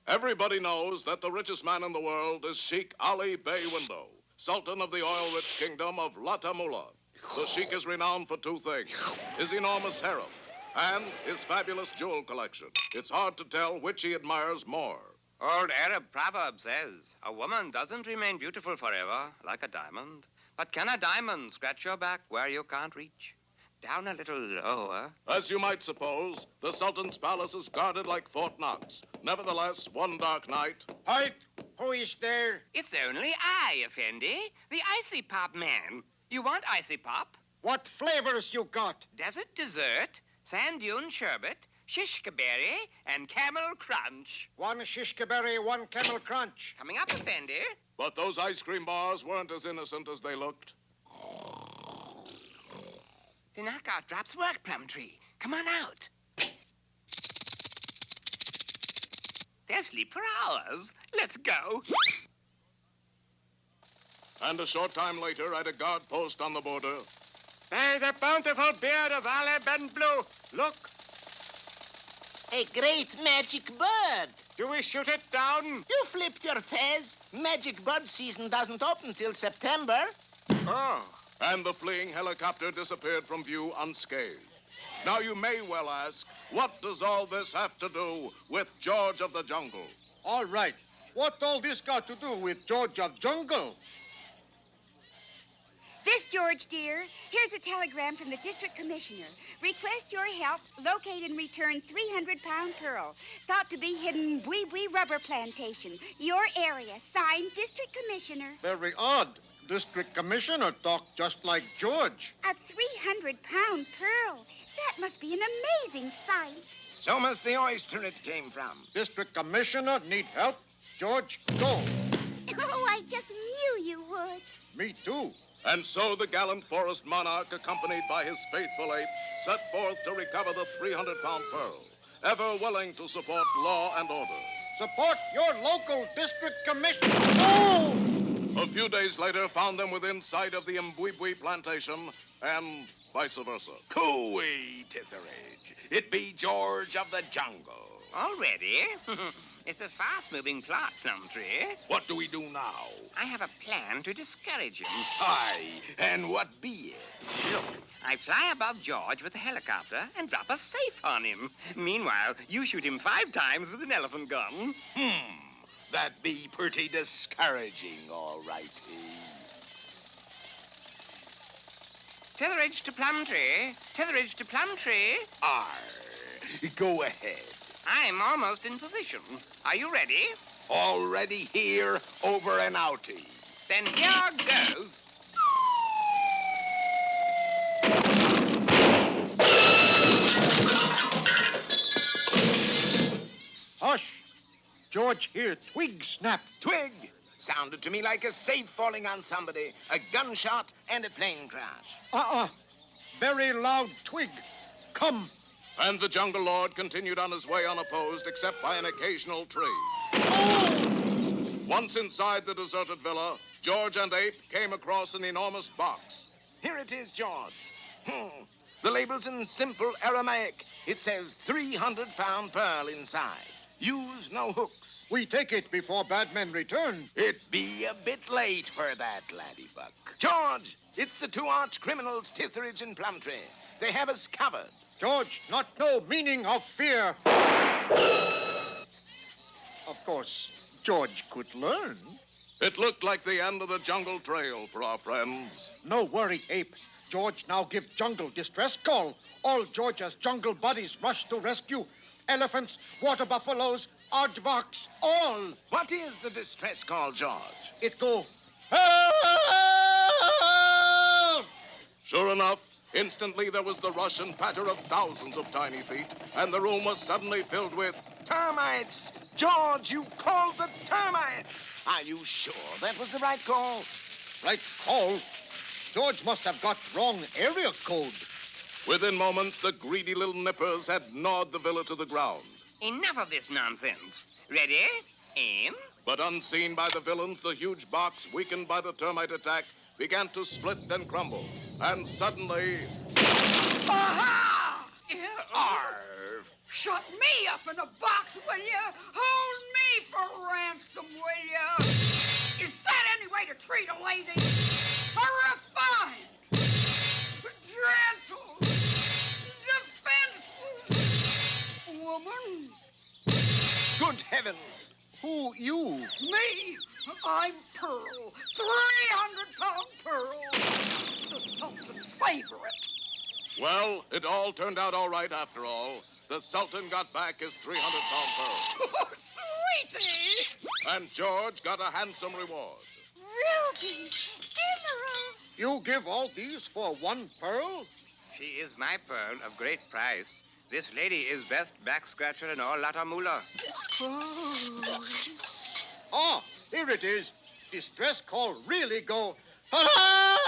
Everybody knows that the richest man in the world is Sheikh Ali Bey Window, Sultan of the oil-rich kingdom of Latamula. The Sheikh is renowned for two things, his enormous harem and his fabulous jewel collection. It's hard to tell which he admires more. Old Arab proverb says, a woman doesn't remain beautiful forever, like a diamond. But can a diamond scratch your back where you can't reach? Down a little lower. As you might suppose, the Sultan's palace is guarded like Fort Knox. Nevertheless, one dark night... Halt! Who is there? It's only I, Effendi, the icy pop man. You want icy pop? What flavors you got? Desert dessert, sand dune sherbet, shishka berry, and camel crunch. One shishka berry, one camel crunch. Coming up, Effendi. But those ice cream bars weren't as innocent as they looked. The knockout drops work, Plumtree. Come on out. They'll sleep for hours. Let's go. And a short time later, at a guard post on the border... Hey, the bountiful beard of Ali Ben Blue. Look. A great magic bird. Do we shoot it down? You flipped your fez. Magic bird season doesn't open till September. Oh. And the fleeing helicopter disappeared from view unscathed. Now you may well ask, what does all this have to do with George of the Jungle? All right. What all this got to do with George of Jungle? This, George, dear. Here's a telegram from the district commissioner. Request your help. Locate and return 300-pound pearl. Thought to be hidden Bwee rubber plantation. Your area. Signed, district commissioner. Very odd. District commissioner talked just like George. A 300-pound pearl. That must be an amazing sight. So must the oyster it came from. District commissioner need help? George, go. Oh, I just knew you would. Me too. And so the gallant forest monarch, accompanied by his faithful ape, set forth to recover the 300-pound pearl, ever willing to support law and order. Support your local district commissioner. Oh! A few days later found them within sight of the Mbwibwi plantation, and vice versa. Cooey, Titherage. It be George of the Jungle. Already? It's a fast-moving plot, Plumtree. What do we do now? I have a plan to discourage him. Aye, and what be it? Look, I fly above George with a helicopter and drop a safe on him. Meanwhile, you shoot him 5 times with an elephant gun. That be pretty discouraging, all righty. Titherage to Plumtree. Titherage to Plumtree. Arr, go ahead. I'm almost in position. Are you ready? Already here, over and outy. Then here goes. Hush. George here. Twig snap. Twig! Sounded to me like a safe falling on somebody, a gunshot, and a plane crash. Very loud twig. Come. And the Jungle Lord continued on his way unopposed, except by an occasional tree. Once inside the deserted villa, George and Ape came across an enormous box. Here it is, George. The label's in simple Aramaic. It says 300-pound pearl inside. Use no hooks. We take it before bad men return. It be a bit late for that, laddybuck. George, it's the 2 arch criminals, Titherage and Plumtree. They have us covered. George, not know meaning of fear. Of course, George could learn. It looked like the end of the jungle trail for our friends. No worry, Ape. George now give jungle distress call. All George's jungle buddies rush to rescue. Elephants, water buffaloes, aardvarks, all. What is the distress call, George? It go, help! Sure enough, instantly there was the rush and patter of thousands of tiny feet, and the room was suddenly filled with... Termites! George, you called the termites! Are you sure that was the right call? Right call? George must have got wrong area code. Within moments, the greedy little nippers had gnawed the villa to the ground. Enough of this nonsense. Ready? Aim. But unseen by the villains, the huge box, weakened by the termite attack, began to split and crumble. And suddenly... Aha! Arf! Shut me up in a box, will you? Hold me for ransom, will ya? Is that any way to treat a lady? A refined, gentle, defenseless woman? Good heavens! Who, you? Me? I'm Pearl. 300-pound Pearl. The Sultan's favorite. Well, it all turned out all right after all. The Sultan got back his 300-pound pearl. Oh, sweetie! And George got a handsome reward. Rubies, emeralds. You give all these for one pearl? She is my pearl of great price. This lady is best back scratcher in all Latamula. Ah, here it is. Distress call really go. Hurrah!